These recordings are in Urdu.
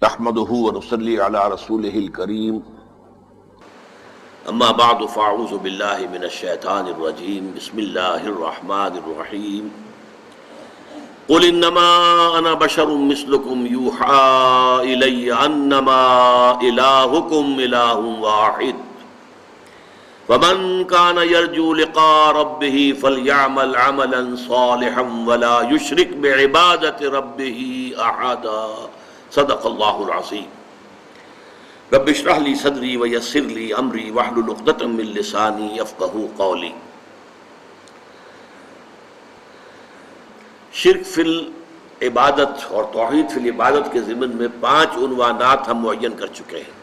نحمده ونصلي على رسوله الكريم اما بعد فاعوذ بالله من الشيطان الرجيم بسم الله الرحمن الرحيم قل انما انا بشر مثلكم يوحى الي انما الهكم اله واحد فمن كان يرجو لقاء ربه فليعمل عملا صالحا ولا يشرك بعبادة ربه احدا صدق اللہ العظیم رب اشرح لی صدری ویسر لی امری واحلل عقدۃ من لسانی یفقہوا قولی۔ شرک فی العبادت اور توحید فی العبادت کے ضمن میں 5 عنوانات ہم معین کر چکے ہیں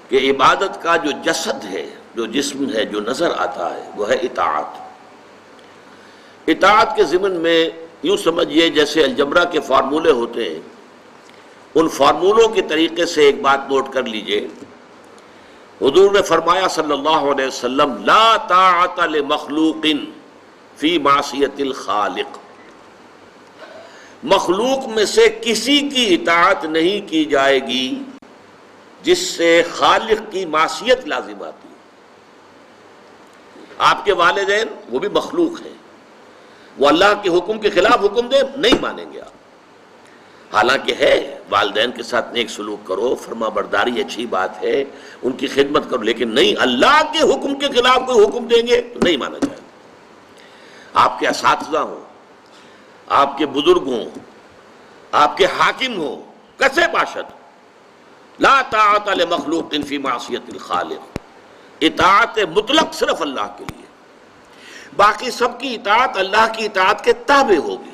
کہ عبادت کا جو جسد ہے، جو جسم ہے، جو نظر آتا ہے، وہ ہے اطاعت۔ اطاعت کے ضمن میں یوں سمجھیے جیسے الجبرا کے فارمولے ہوتے ہیں، ان فارمولوں کے طریقے سے ایک بات نوٹ کر لیجئے۔ حضور نے فرمایا صلی اللہ علیہ وسلم لا طاعت لمخلوق فی معصیت الخالق، مخلوق میں سے کسی کی اطاعت نہیں کی جائے گی جس سے خالق کی معصیت لازم آتی ہے۔ آپ کے والدین وہ بھی مخلوق ہیں، وہ اللہ کے حکم کے خلاف حکم دے نہیں مانیں گے آپ، حالانکہ ہے والدین کے ساتھ نیک سلوک کرو، فرما برداری اچھی بات ہے، ان کی خدمت کرو، لیکن نہیں اللہ کے حکم کے خلاف کوئی حکم دیں گے تو نہیں مانا جائے گا۔ آپ کے اساتذہ ہوں، آپ کے بزرگ ہوں، آپ کے حاکم ہوں، کسے باشد لا طاعت لمخلوق فی معصیت الخالق، اطاعت مطلق صرف اللہ کے لیے، باقی سب کی اطاعت اللہ کی اطاعت کے تابع ہوگی،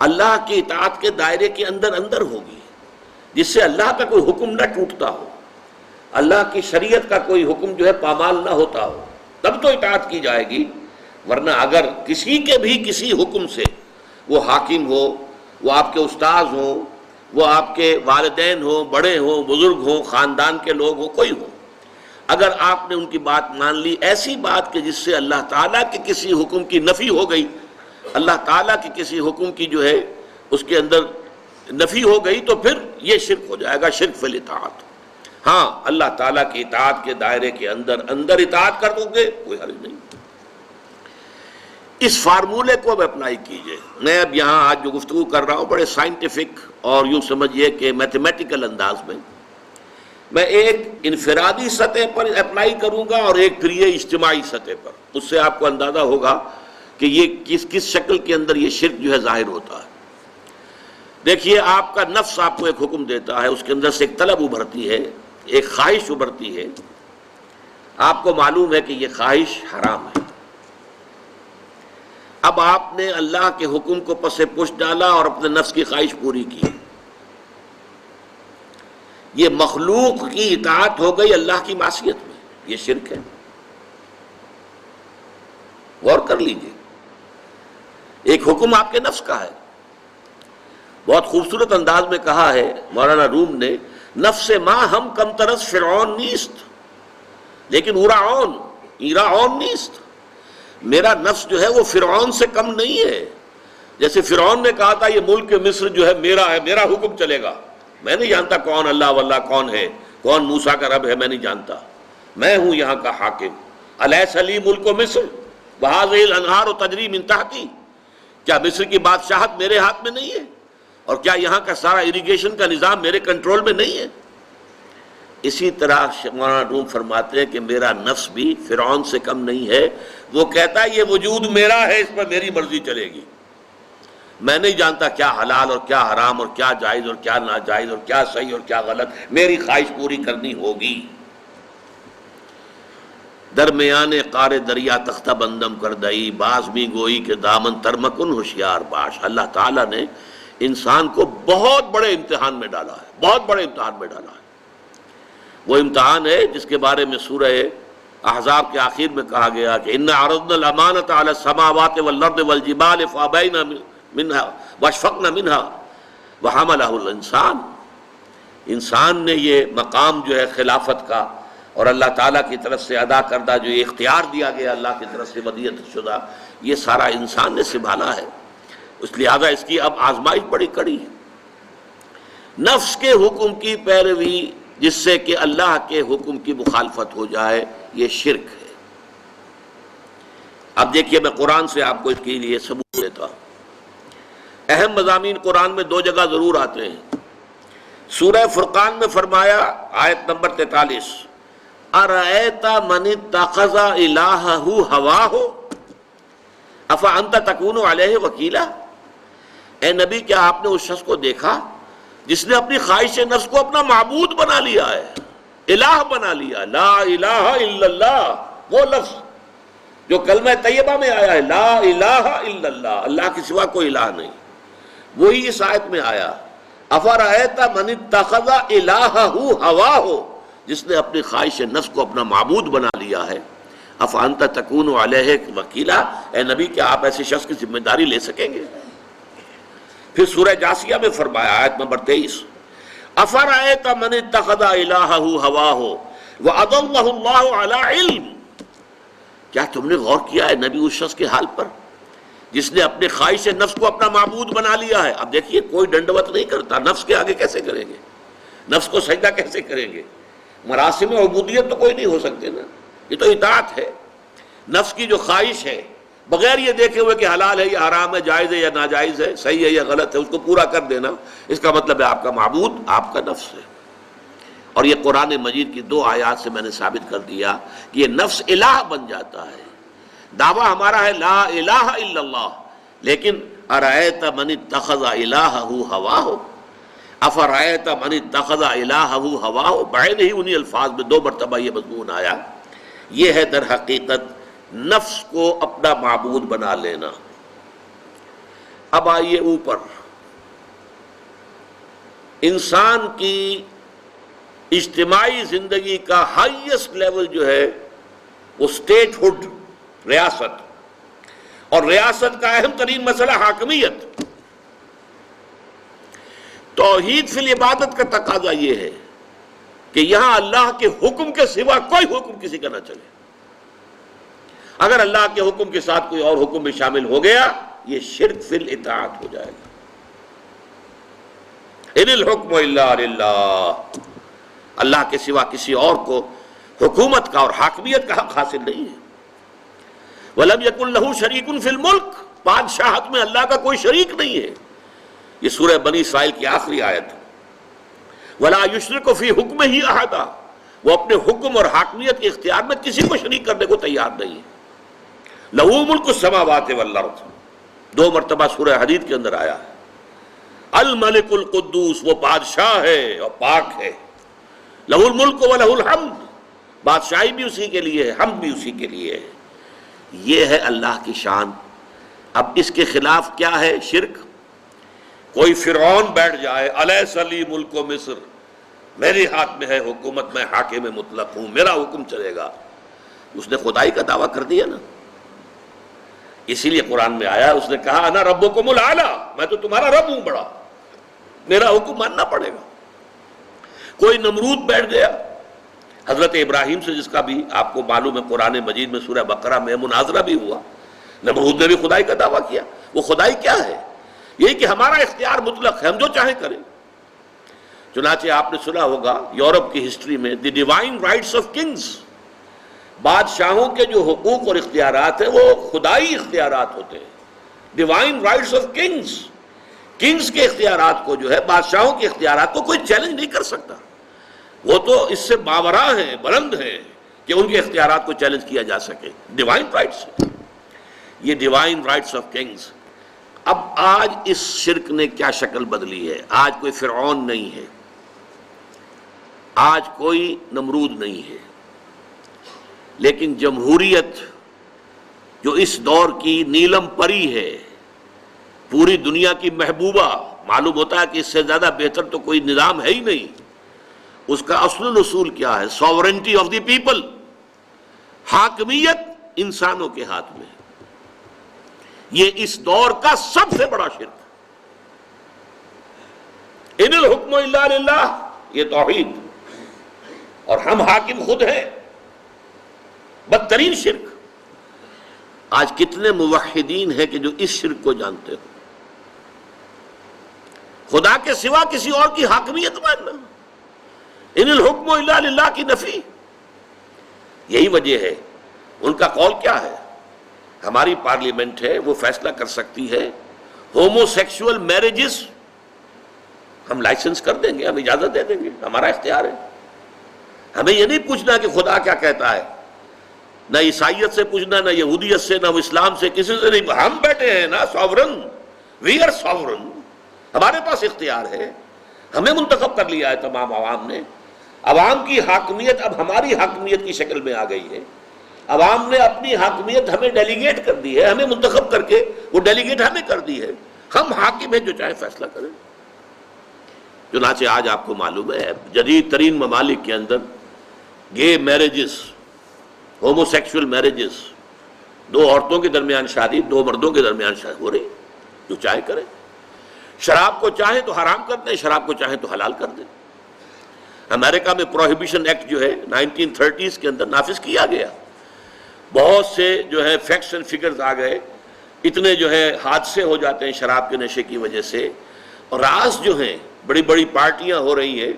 اللہ کی اطاعت کے دائرے کے اندر اندر ہوگی، جس سے اللہ کا کوئی حکم نہ ٹوٹتا ہو، اللہ کی شریعت کا کوئی حکم جو ہے پامال نہ ہوتا ہو، تب تو اطاعت کی جائے گی۔ ورنہ اگر کسی کے بھی کسی حکم سے، وہ حاکم ہو، وہ آپ کے استاذ ہوں، وہ آپ کے والدین ہوں، بڑے ہوں، بزرگ ہوں، خاندان کے لوگ ہوں، کوئی ہو، اگر آپ نے ان کی بات مان لی، ایسی بات کہ جس سے اللہ تعالیٰ کے کسی حکم کی نفی ہو گئی، اللہ تعالیٰ کے کسی حکم کی جو ہے اس کے اندر نفی ہو گئی، تو پھر یہ شرک ہو جائے گا، شرک فی الاطاعت۔ ہاں اللہ تعالیٰ کی اطاعت کے دائرے کے اندر اندر اطاعت کر دو گے کوئی حرج نہیں۔ اس فارمولے کو اب اپلائی کیجئے۔ میں اب یہاں آج جو گفتگو کر رہا ہوں بڑے سائنٹیفک اور یوں سمجھیے کہ میتھمیٹیکل انداز میں ایک انفرادی سطح پر اپلائی کروں گا اور ایک پھر یہ اجتماعی سطح پر، اس سے آپ کو اندازہ ہوگا کہ یہ کس شکل کے اندر یہ شرک جو ہے ظاہر ہوتا ہے۔ دیکھیے آپ کا نفس آپ کو ایک حکم دیتا ہے، اس کے اندر سے ایک طلب ابھرتی ہے، ایک خواہش ابھرتی ہے، آپ کو معلوم ہے کہ یہ خواہش حرام ہے، اب آپ نے اللہ کے حکم کو پس پش ڈالا اور اپنے نفس کی خواہش پوری کی، یہ مخلوق کی اطاعت ہو گئی اللہ کی معصیت میں، یہ شرک ہے۔ غور کر لیجئے، ایک حکم آپ کے نفس کا ہے، بہت خوبصورت انداز میں کہا ہے مولانا روم نے، نفس ما ہم کم ترس فرعون نیست لیکن ایراعون نیست، میرا نفس جو ہے وہ فرعون سے کم نہیں ہے۔ جیسے فرعون نے کہا تھا یہ ملک مصر جو ہے میرا ہے، میرا حکم چلے گا، میں نہیں جانتا کون اللہ واللہ کون ہے، کون موسیٰ کا رب ہے، میں نہیں جانتا، میں ہوں یہاں کا حاکم، الیس لی ملک مصر وہذہ الانہار تجری من تحتی، کیا مصر کی بادشاہت میرے ہاتھ میں نہیں ہے، اور کیا یہاں کا سارا اریگیشن کا نظام میرے کنٹرول میں نہیں ہے؟ اسی طرح مولانا روم فرماتے ہیں کہ میرا نفس بھی فرعون سے کم نہیں ہے، وہ کہتا ہے یہ وجود میرا ہے، اس پر میری مرضی چلے گی، میں نہیں جانتا کیا حلال اور کیا حرام اور کیا جائز اور کیا ناجائز اور کیا صحیح اور کیا غلط، میری خواہش پوری کرنی ہوگی۔ درمیان قار دریا تختہ بندم کر دئی، باز بھی گوئی کہ دامن ترمکن ہوشیار باش۔ اللہ تعالیٰ نے انسان کو بہت بڑے امتحان میں ڈالا ہے، بہت بڑے امتحان میں ڈالا ہے۔ وہ امتحان ہے جس کے بارے میں سورہ احزاب کے آخر میں کہا گیا کہ اِنَّا عَرَضْنَا الْأَمَانَةَ عَلَى السَّمَاوَاتِ وَالْأَرْضِ وَالْجِبَالِ فَأَبَيْنَ مِنْهَا وَأَشْفَقْنَ مِنْهَا وَحَمَلَهُ الْإِنسَانُ، انسان نے یہ مقام جو ہے خلافت کا اور اللہ تعالیٰ کی طرف سے ادا کردہ جو یہ اختیار دیا گیا اللہ کی طرف سے ودیعت شدہ، یہ سارا انسان نے سنبھالا ہے، اس لہذا اس کی اب آزمائش بڑی کڑی ہے۔ نفس کے حکم کی پیروی جس سے کہ اللہ کے حکم کی مخالفت ہو جائے، یہ شرک ہے۔ اب دیکھیے میں قرآن سے آپ کو اس کے لیے ثبوت دیتا ہوں۔ اہم مضامین قرآن میں دو جگہ ضرور آتے ہیں۔ سورہ فرقان میں فرمایا آیت نمبر 43، اَرَأَيْتَ مَنِ اتَّخَذَ إِلَٰهَهُ هَوَاهُ أَفَأَنْتَ تَكُونُ عَلَيْهِ وَكِيلًا۔ اے نبی کیا آپ نے اس شخص کو دیکھا جس نے اپنی خواہش نفس کو اپنا معبود بنا لیا ہے، الہ بنا لیا، لا الہ الا اللہ، وہ لفظ جو کلمہ طیبہ میں آیا ہے، لا الہ الا اللہ، اللہ کے سوا کوئی الہ نہیں، وہی اس آیت میں آیا، افرأیت من اتخذ الہہ ہواہ، جس نے اپنی خواہش نفس کو اپنا معبود بنا لیا ہے، افانت تکون علیہ وکیلا، اے نبی کیا آپ ایسے شخص کی ذمہ داری لے سکیں گے؟ پھر سورہ جاسیہ میں فرمایا آیت نمبر 23، افرأیت من اتخذ الہہ ہواہ وَأَضَلَّهُ اللَّهُ عَلَىٰ علم، کیا تم نے غور کیا ہے نبی اس شخص کے حال پر جس نے اپنے خواہش نفس کو اپنا معبود بنا لیا ہے؟ اب دیکھیے کوئی ڈنڈوت نہیں کرتا، نفس کے آگے کیسے کریں گے، نفس کو سجدہ کیسے کریں گے؟ مراسم عبودیت تو کوئی نہیں ہو سکتے نا، یہ تو اطاعت ہے۔ نفس کی جو خواہش ہے بغیر یہ دیکھے ہوئے کہ حلال ہے یا حرام ہے، جائز ہے یا ناجائز ہے، صحیح ہے یا غلط ہے، اس کو پورا کر دینا، اس کا مطلب ہے آپ کا معبود آپ کا نفس ہے۔ اور یہ قرآن مجید کی دو آیات سے میں نے ثابت کر دیا کہ یہ نفس الہ بن جاتا ہے۔ دعویٰ ہمارا ہے لا الہ الا اللہ، لیکن ارأیت من اتخذ الہہ ہواہ، افرأیت من اتخذ الہہ ہواہ، بعین ہی انہی الفاظ میں 2 مرتبہ یہ مضمون آیا۔ یہ ہے در حقیقت نفس کو اپنا معبود بنا لینا۔ اب آئیے اوپر، انسان کی اجتماعی زندگی کا ہائیسٹ لیول جو ہے وہ اسٹیٹ ہوڈ، ریاست، اور ریاست کا اہم ترین مسئلہ حاکمیت۔ توحید فی العبادت کا تقاضا یہ ہے کہ یہاں اللہ کے حکم کے سوا کوئی حکم کسی کا نہ چلے۔ اگر اللہ کے حکم کے ساتھ کوئی اور حکم بھی شامل ہو گیا یہ شرک فی الاطاعت ہو جائے گا۔ ان الحکم الا للہ، اللہ کے سوا کسی اور کو حکومت کا اور حاکمیت کا حق حاصل نہیں ہے۔ وَلَمْ يَكُنْ لَهُ شَرِيكٌ فِي الْمُلْكِ، بادشاہت میں اللہ کا کوئی شریک نہیں ہے۔ یہ سورہ بنی اسرائیل کی آخری آیت ہے۔ وَلَا يُشْرِكُ فِي حُكْمِهِ أَحَدًا، وہ اپنے حکم اور حاکمیت کے اختیار میں کسی کو شریک کرنے کو تیار نہیں ہے۔ لَهُ مُلْكُ السَّمَاوَاتِ وَالْأَرْضِ، 2 مرتبہ سورہ حدید کے اندر آیا ہے۔ الملک القدوس، وہ بادشاہ ہے اور پاک ہے۔ لہ الملک و لہ الحمد، بادشاہی بھی اسی کے لیے ہے، حمد بھی اسی کے لیے ہے۔ یہ ہے اللہ کی شان۔ اب اس کے خلاف کیا ہے؟ شرک۔ کوئی فرعون بیٹھ جائے، الیس لی ملک مصر، میرے ہاتھ میں ہے حکومت، میں حاکم مطلق ہوں، میرا حکم چلے گا، اس نے خدائی کا دعویٰ کر دیا نا۔ اسی لیے قرآن میں آیا، اس نے کہا انا ربکم الاعلی، میں تو تمہارا رب ہوں بڑا، میرا حکم ماننا پڑے گا۔ کوئی نمرود بیٹھ گیا، حضرت ابراہیم سے جس کا بھی آپ کو معلوم ہے قرآن مجید میں سورہ بقرہ میں مناظرہ بھی ہوا، نمرود نے بھی خدائی کا دعویٰ کیا۔ وہ خدائی کیا ہے؟ یہی کہ ہمارا اختیار مطلق ہے، ہم جو چاہیں کریں۔ چنانچہ آپ نے سنا ہوگا یورپ کی ہسٹری میں the divine rights of kings, بادشاہوں کے جو حقوق اور اختیارات ہیں وہ خدائی اختیارات ہوتے ہیں۔ Divine rights of kings, kings کے اختیارات کو جو ہے، بادشاہوں کے اختیارات کو کوئی چیلنج نہیں کر سکتا، وہ تو اس سے ماوراء ہیں، بلند ہیں کہ ان کے اختیارات کو چیلنج کیا جا سکے۔ ڈیوائن رائٹس، یہ ڈیوائن رائٹس آف کنگز۔ اب آج اس شرک نے کیا شکل بدلی ہے؟ آج کوئی فرعون نہیں ہے، آج کوئی نمرود نہیں ہے، لیکن جمہوریت جو اس دور کی نیلم پری ہے، پوری دنیا کی محبوبہ، معلوم ہوتا ہے کہ اس سے زیادہ بہتر تو کوئی نظام ہے ہی نہیں۔ اس کا اصل الاصول کیا ہے؟ ساورنٹی آف دی پیپل، حاکمیت انسانوں کے ہاتھ میں۔ یہ اس دور کا سب سے بڑا شرک۔ ان الحکم الا للہ، یہ توحید، اور ہم حاکم خود ہیں، بدترین شرک۔ آج کتنے موحدین ہیں کہ جو اس شرک کو جانتے ہو؟ خدا کے سوا کسی اور کی حاکمیت ماننا، ان الحکم الا للہ کی نفی. یہی وجہ ہے ان کا قول کیا ہے. ہماری پارلیمنٹ ہے، وہ فیصلہ کر سکتی ہے ہومو سیکشول میرجز ہم لائسنس کر دیں گے، ہم اجازت دے دیں گے، ہمارا اختیار ہے. ہمیں یہ نہیں پوچھنا کہ خدا کیا کہتا ہے، نہ عیسائیت سے پوچھنا، نہ یہودیت سے، نہ اسلام سے، کسی سے نہیں. ہم بیٹھے ہیں نا ساورن، وی آر ساورن، ہمارے پاس اختیار ہے. ہمیں منتخب کر لیا ہے تمام عوام نے. عوام کی حاکمیت اب ہماری حاکمیت کی شکل میں آ گئی ہے. عوام نے اپنی حاکمیت ہمیں ڈیلیگیٹ کر دی ہے، ہمیں منتخب کر کے وہ ڈیلیگیٹ ہمیں کر دی ہے. ہم حاکم ہیں، جو چاہے فیصلہ کریں. چنانچہ آج آپ کو معلوم ہے جدید ترین ممالک کے اندر گے میرجز، ہومو سیکشول میرجز، دو عورتوں کے درمیان شادی، دو مردوں کے درمیان شادی ہو رہی، جو چاہے کرے. شراب کو چاہیں تو حرام کر دیں، شراب کو چاہیں تو حلال کر دیں. امریکہ میں پروہیبیشن ایکٹ جو ہے 1930s کے اندر نافذ کیا گیا. بہت سے جو ہے فیکٹس اینڈ فگرز آ گئے، اتنے جو ہے حادثے ہو جاتے ہیں شراب کے نشے کی وجہ سے. اور راز جو ہیں، بڑی بڑی پارٹیاں ہو رہی ہیں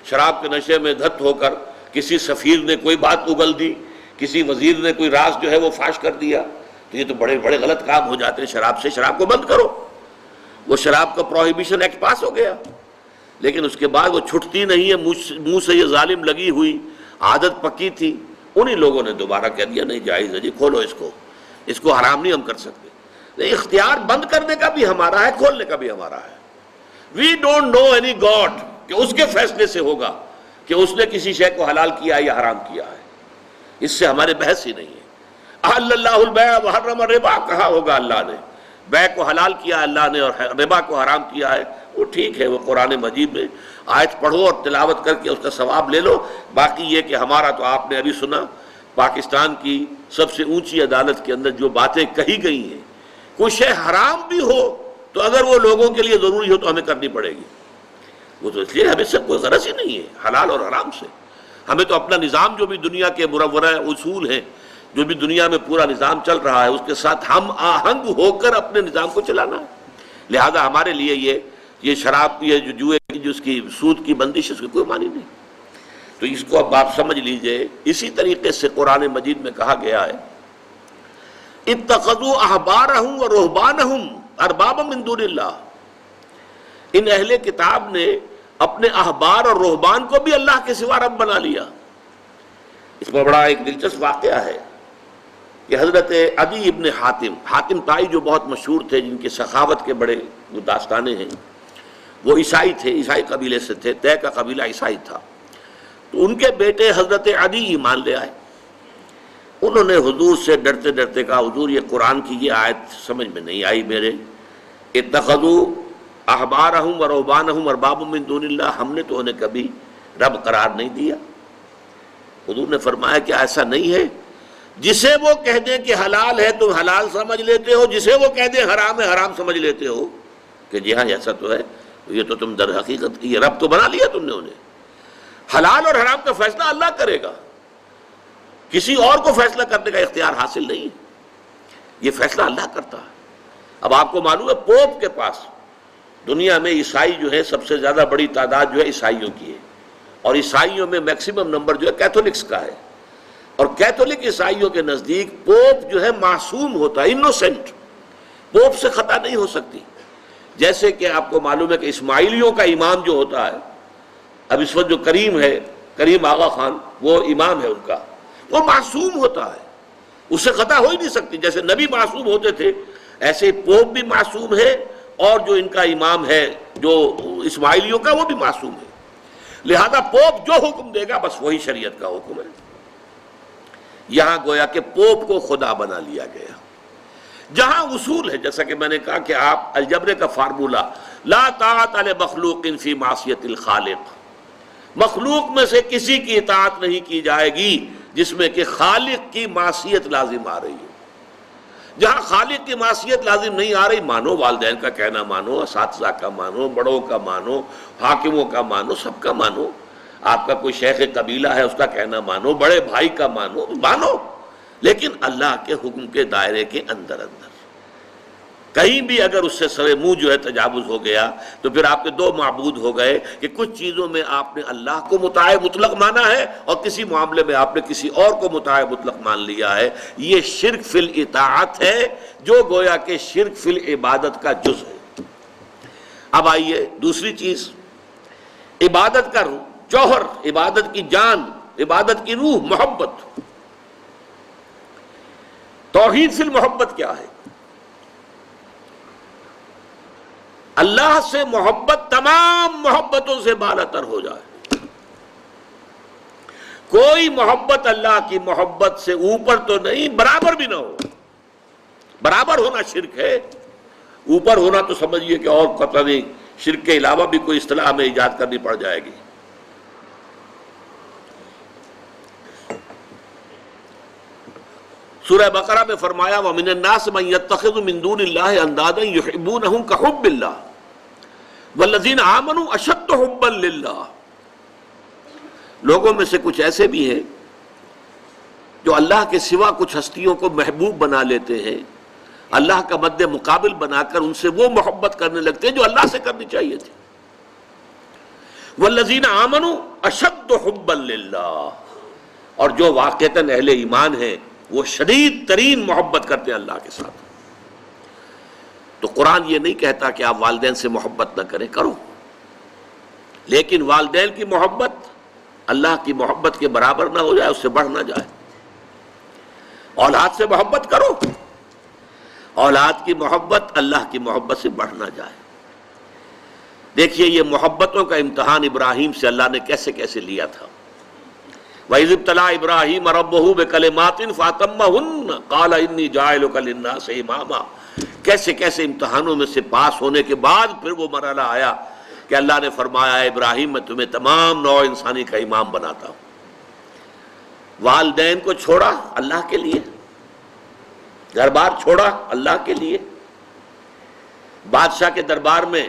شراب کے نشے میں دھت ہو کر. کسی سفیر نے کوئی بات اگل دی، کسی وزیر نے کوئی راز جو ہے وہ فاش کر دیا. تو یہ تو بڑے بڑے غلط کام ہو جاتے ہیں شراب سے. شراب کو بند کرو. وہ شراب کا پروہیبیشن ایکٹ پاس ہو گیا، لیکن اس کے بعد وہ چھٹتی نہیں ہے. منہ سے یہ ظالم لگی ہوئی عادت پکی تھی. انہی لوگوں نے دوبارہ کہہ دیا نہیں جائز ہے جی، کھولو اس کو حرام نہیں ہم کر سکتے. اختیار بند کرنے کا بھی ہمارا ہے، کھولنے کا بھی ہمارا ہے. We don't know any god کہ اس کے فیصلے سے ہوگا کہ اس نے کسی شے کو حلال کیا ہے یا حرام کیا ہے. اس سے ہمارے بحث ہی نہیں ہے. احل اللہ البیع وحرم الربا کہا ہوگا اللہ نے، بیع کو حلال کیا اللہ نے اور ربا کو حرام کیا ہے. وہ ٹھیک ہے، وہ قرآن مجید میں آیت پڑھو اور تلاوت کر کے اس کا ثواب لے لو. باقی یہ کہ ہمارا تو آپ نے ابھی سنا، پاکستان کی سب سے اونچی عدالت کے اندر جو باتیں کہی گئی ہیں، کوئی شے حرام بھی ہو تو اگر وہ لوگوں کے لیے ضروری ہو تو ہمیں کرنی پڑے گی. وہ تو اس لیے ہمیں سے کوئی غرض ہی نہیں ہے حلال اور حرام سے. ہمیں تو اپنا نظام جو بھی دنیا کے مرورہ اصول ہیں، جو بھی دنیا میں پورا نظام چل رہا ہے، اس کے ساتھ ہم آہنگ ہو کر اپنے نظام کو چلانا ہے. لہذا ہمارے لیے یہ شراب، یہ جو جوئے کی، جو اس کی سود کی بندش، اس کی کوئی معنی نہیں. تو اس کو اب آپ سمجھ لیجئے. اسی طریقے سے قرآن مجید میں کہا گیا ہے اتخذوا احبارهم ورهبانهم اربابا من دون اللہ. ان اہل کتاب نے اپنے احبار اور رہبان کو بھی اللہ کے سوا رب بنا لیا. اس میں بڑا ایک دلچسپ واقعہ ہے کہ حضرت عدی ابن حاتم طائی جو بہت مشہور تھے، جن کے سخاوت کے بڑے داستانے ہیں، وہ عیسائی تھے، عیسائی قبیلے سے تھے، طے کا قبیلہ عیسائی تھا. تو ان کے بیٹے حضرت عدی ایمان لے آئے. انہوں نے حضور سے ڈرتے ڈرتے کہا حضور یہ قرآن کی یہ آیت سمجھ میں نہیں آئی میرے، اتخذوا احبارہم ورہبانہم اربابا من دون اللہ، ہم نے تو انہیں کبھی رب قرار نہیں دیا. حضور نے فرمایا کہ ایسا نہیں ہے، جسے وہ کہہ دیں کہ حلال ہے تم حلال سمجھ لیتے ہو، جسے وہ کہہ دیں حرام ہے حرام سمجھ لیتے ہو. کہ جی ہاں ایسا تو ہے. یہ تو تم در حقیقت یہ رب تو بنا لیا تم نے انہیں. حلال اور حرام کا فیصلہ اللہ کرے گا، کسی اور کو فیصلہ کرنے کا اختیار حاصل نہیں ہے. یہ فیصلہ اللہ کرتا ہے. اب آپ کو معلوم ہے پوپ کے پاس دنیا میں عیسائی جو ہے سب سے زیادہ بڑی تعداد جو ہے عیسائیوں کی ہے، اور عیسائیوں میں میکسیمم نمبر جو ہے کیتھولکس کا ہے. اور کیتھولک عیسائیوں کے نزدیک پوپ جو ہے معصوم ہوتا ہے، انوسنٹ. پوپ سے خطا نہیں ہو سکتی. جیسے کہ آپ کو معلوم ہے کہ اسماعیلیوں کا امام جو ہوتا ہے، اب اس وقت جو کریم ہے، کریم آغا خان، وہ امام ہے ان کا، وہ معصوم ہوتا ہے، اس سے خطا ہو ہی نہیں سکتی. جیسے نبی معصوم ہوتے تھے، ایسے پوپ بھی معصوم ہے، اور جو ان کا امام ہے جو اسماعیلیوں کا، وہ بھی معصوم ہے. لہذا پوپ جو حکم دے گا بس وہی شریعت کا حکم ہے. یہاں گویا کہ پوپ کو خدا بنا لیا گیا. جہاں اصول ہے، جیسا کہ میں نے کہا کہ آپ الجبر کا فارمولہ لا طاعت لمخلوق فی معصیت الخالق، مخلوق میں سے کسی کی اطاعت نہیں کی جائے گی جس میں کہ خالق کی معصیت لازم آ رہی ہے. جہاں خالق کی معصیت لازم نہیں آ رہی، مانو والدین کا کہنا مانو، اساتذہ کا مانو، بڑوں کا مانو، حاکموں کا مانو، سب کا مانو. آپ کا کوئی شیخ قبیلہ ہے اس کا کہنا مانو، بڑے بھائی کا مانو، لیکن اللہ کے حکم کے دائرے کے اندر. کہیں بھی اگر اس سے سرے منہ جو ہے تجاوز ہو گیا تو پھر آپ کے دو معبود ہو گئے کہ کچھ چیزوں میں آپ نے اللہ کو مطاع مطلق مانا ہے اور کسی معاملے میں آپ نے کسی اور کو مطاع مطلق مان لیا ہے. یہ شرک فی الاطاعت ہے جو گویا کہ شرک فی العبادت کا جز ہے. اب آئیے دوسری چیز، عبادت کا جوہر، عبادت کی جان، عبادت کی روح محبت. توحید فی المحبت کیا ہے؟ اللہ سے محبت تمام محبتوں سے بالاتر ہو جائے. کوئی محبت اللہ کی محبت سے اوپر تو نہیں، برابر بھی نہ ہو. برابر ہونا شرک ہے، اوپر ہونا تو سمجھیے کہ اور پتہ نہیں شرک کے علاوہ بھی کوئی اصطلاح ہمیں ایجاد کرنی پڑ جائے گی. سورہ بقرہ میں فرمایا وَمِنَ النَّاسِ مَن يَتَّخِذُ مِن دُونِ اللَّهِ أَندَادًا يُحِبُّونَهُم كَحُبِّ اللَّهِ وَالَّذِينَ آمَنُوا أَشَدُّ حُبًّا لِلَّهِ. لوگوں میں سے کچھ ایسے بھی ہیں جو اللہ کے سوا کچھ ہستیوں کو محبوب بنا لیتے ہیں، اللہ کا مد مقابل بنا کر ان سے وہ محبت کرنے لگتے ہیں جو اللہ سے کرنی چاہیے تھی. وَالَّذِينَ آمَنُوا أَشَدُّ حُبًّا لِلَّهِ، اور جو واقعتاً اہل ایمان ہیں وہ شدید ترین محبت کرتے ہیں اللہ کے ساتھ. تو قرآن یہ نہیں کہتا کہ آپ والدین سے محبت نہ کریں، کرو، لیکن والدین کی محبت اللہ کی محبت کے برابر نہ ہو جائے، اس سے بڑھ نہ جائے. اولاد سے محبت کرو، اولاد کی محبت اللہ کی محبت سے بڑھ نہ جائے. دیکھیے یہ محبتوں کا امتحان ابراہیم سے اللہ نے کیسے کیسے لیا تھا. وَإِذِ ابْتَلَىٰ إِبْرَاهِيمَ رَبُّهُ بِكَلِمَاتٍ فَأَتَمَّهُنَّ قَالَ إِنِّي جَاعِلُكَ لِلنَّاسِ إِمَامًا. کیسے کیسے امتحانوں میں سے پاس ہونے کے بعد پھر وہ مرحلہ آیا کہ اللہ نے فرمایا ہے ابراہیم میں تمہیں تمام نوع انسانی کا امام بناتا ہوں. والدین کو چھوڑا اللہ کے لیے، گھر بار چھوڑا اللہ کے لیے، بادشاہ کے دربار میں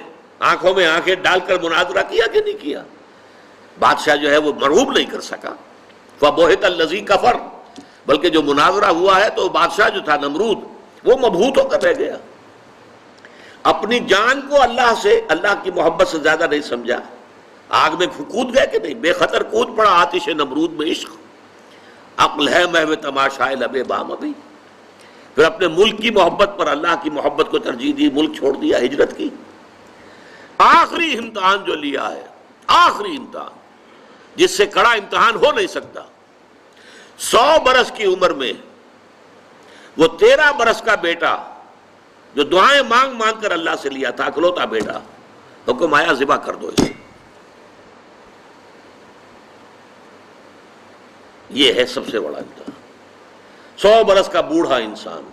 آنکھوں میں آنکھیں ڈال کر مناظرہ کیا کہ نہیں کیا؟ بادشاہ جو ہے وہ مرعوب نہیں کر سکا. فَبُہِتَ الَّذِي كَفَرَ، بلکہ جو مناظرہ ہوا ہے تو بادشاہ جو تھا نمرود وہ مبہوت ہو کر رہ گیا. اپنی جان کو اللہ سے، اللہ کی محبت سے زیادہ نہیں سمجھا. آگ میں کود گئے کہ نہیں، بے خطر کود پڑا آتش نمرود میں عشق. عقل ہے محو تماشائے لب بام ابھی. پھر اپنے ملک کی محبت پر اللہ کی محبت کو ترجیح دی، ملک چھوڑ دیا، ہجرت کی. آخری امتحان جو لیا ہے، آخری امتحان جس سے کڑا امتحان ہو نہیں سکتا. 100 برس کی عمر میں وہ 13 برس کا بیٹا جو دعائیں مانگ مانگ کر اللہ سے لیا تھا، اکلوتا بیٹا، حکم آیا ذبح کر دو اسے. یہ ہے سب سے بڑا امتحان. 100 برس کا بوڑھا انسان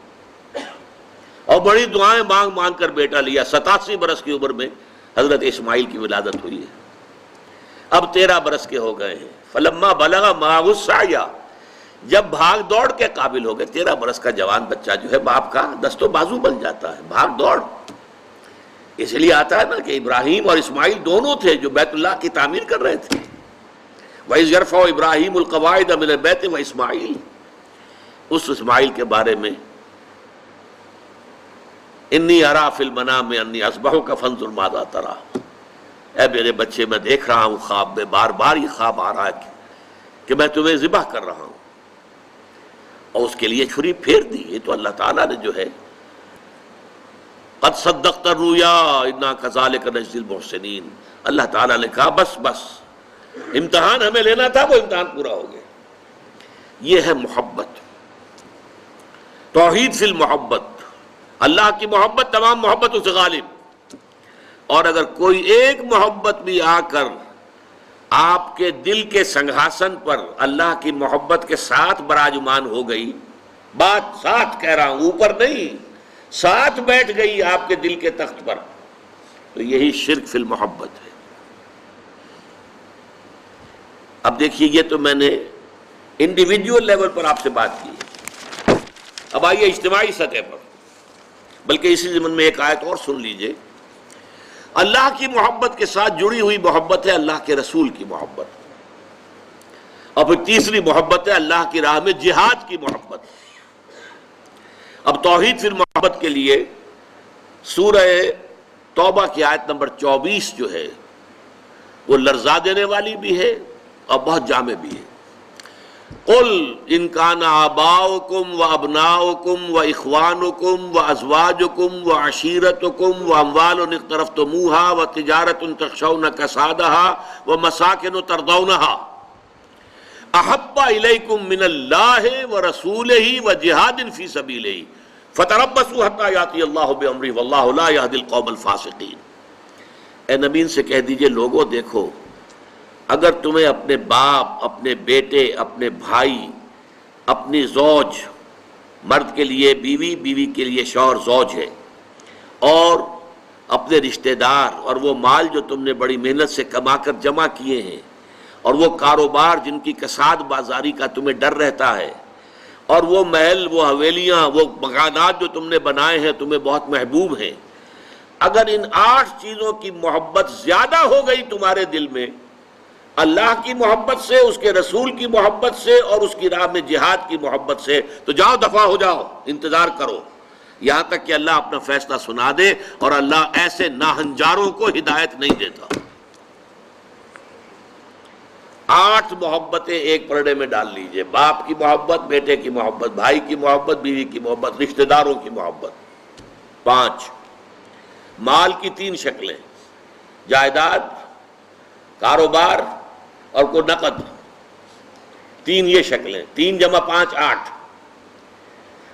اور بڑی دعائیں مانگ مانگ کر بیٹا لیا. 87 برس کی عمر میں حضرت اسماعیل کی ولادت ہوئی ہے. اب 13 برس کے ہو گئے ہیں. فلما بلغ معہ السعی، جب بھاگ دوڑ کے قابل ہو گئے. 13 برس کا جوان بچہ جو ہے باپ کا دست و بازو بن جاتا ہے، بھاگ دوڑ. اس لیے آتا ہے نا کہ ابراہیم اور اسماعیل دونوں تھے جو بیت اللہ کی تعمیر کر رہے تھے. وَإِذْ يَرْفَعُ إِبْرَاهِيمُ الْقَوَاعِدَ مِنَ الْبَيْتِ وَإِسْمَاعِيلُ، اس اسماعیل کے بارے میں انی ارا فی المنام انی اذبحک فانظر ماذا تری. اے میرے بچے میں دیکھ رہا ہوں خواب میں، بار بار یہ خواب آ رہا ہے کہ میں تمہیں ذبح کر رہا ہوں. اور اس کے لیے چھری پھیر دی. یہ تو اللہ تعالیٰ نے جو ہے قد صدقت الرؤیا انا کذالک نجزی المحسنین، اللہ تعالیٰ نے کہا بس بس، امتحان ہمیں لینا تھا، وہ امتحان پورا ہو گیا. یہ ہے محبت، توحید فی المحبت. اللہ کی محبت تمام محبتوں سے غالب. اور اگر کوئی ایک محبت بھی آ کر آپ کے دل کے سنگھاسن پر اللہ کی محبت کے ساتھ براجمان ہو گئی، بات ساتھ کہہ رہا ہوں، اوپر نہیں، ساتھ بیٹھ گئی آپ کے دل کے تخت پر، تو یہی شرک فی المحبت ہے. اب دیکھیے یہ تو میں نے انڈیویجول لیول پر آپ سے بات کی. اب آئیے اجتماعی سطح پر، بلکہ اسی ضمن میں ایک آیت اور سن لیجئے. اللہ کی محبت کے ساتھ جڑی ہوئی محبت ہے اللہ کے رسول کی محبت، اور پھر تیسری محبت ہے اللہ کی راہ میں جہاد کی محبت. اب توحید فی المحبت کے لیے سورہ توبہ کی آیت نمبر 24 جو ہے وہ لرزا دینے والی بھی ہے اور بہت جامع بھی ہے. قل ان کان آباؤکم و ابناؤکم و اخوانکم و ازواجکم و عشیرتکم و اموال اقترفتموها و تجارت تخشون کسادها و مساکن ترضونها احب الیکم من اللہ و رسولہ و جہاد فی سبیلہ فتربصوا حتی یاتی اللہ بامرہ واللہ لا یہدی القوم الفاسقین. اے نبی ان سے کہہ دیجئے لوگوں دیکھو، اگر تمہیں اپنے باپ، اپنے بیٹے، اپنے بھائی، اپنی زوج، مرد کے لیے بیوی، بیوی کے لیے شوہر زوج ہے، اور اپنے رشتہ دار اور وہ مال جو تم نے بڑی محنت سے کما کر جمع کیے ہیں، اور وہ کاروبار جن کی کساد بازاری کا تمہیں ڈر رہتا ہے، اور وہ محل، وہ حویلیاں، وہ مکانات جو تم نے بنائے ہیں تمہیں بہت محبوب ہیں، اگر ان 8 چیزوں کی محبت زیادہ ہو گئی تمہارے دل میں اللہ کی محبت سے، اس کے رسول کی محبت سے اور اس کی راہ میں جہاد کی محبت سے، تو جاؤ دفع ہو جاؤ، انتظار کرو یہاں تک کہ اللہ اپنا فیصلہ سنا دے. اور اللہ ایسے ناہنجاروں کو ہدایت نہیں دیتا. 8 محبتیں ایک پرڑے میں ڈال لیجئے: باپ کی محبت، بیٹے کی محبت، بھائی کی محبت، بیوی کی محبت، رشتہ داروں کی محبت. 5 مال کی 3 شکلیں: جائیداد، کاروبار اور کوئی نقد. 3 یہ شکلیں، 3 جمع 5 8.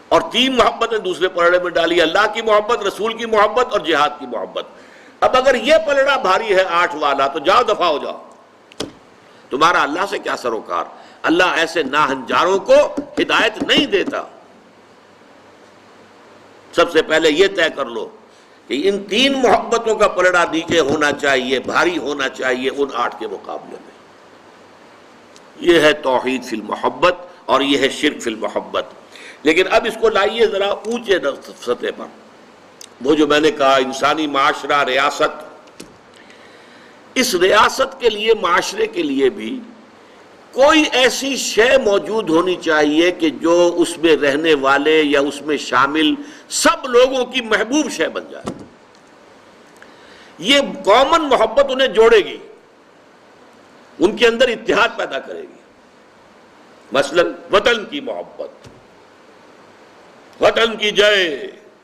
اور 3 محبتیں دوسرے پلڑے میں ڈالی: اللہ کی محبت، رسول کی محبت اور جہاد کی محبت. اب اگر یہ پلڑا بھاری ہے 8 والا تو جاؤ دفع ہو جاؤ، تمہارا اللہ سے کیا سروکار. اللہ ایسے ناہنجاروں کو ہدایت نہیں دیتا. سب سے پہلے یہ طے کر لو کہ ان 3 محبتوں کا پلڑا نیچے ہونا چاہیے، بھاری ہونا چاہیے ان 8 کے مقابلے میں. یہ ہے توحید فی المحبت اور یہ ہے شرک فی المحبت. لیکن اب اس کو لائیے ذرا اونچے سطح پر. وہ جو میں نے کہا انسانی معاشرہ، ریاست، اس ریاست کے لیے، معاشرے کے لیے بھی کوئی ایسی شے موجود ہونی چاہیے کہ جو اس میں رہنے والے یا اس میں شامل سب لوگوں کی محبوب شے بن جائے. یہ کامن محبت انہیں جوڑے گی، ان کے اندر اتحاد پیدا کرے گی. مثلا وطن کی محبت، وطن کی جے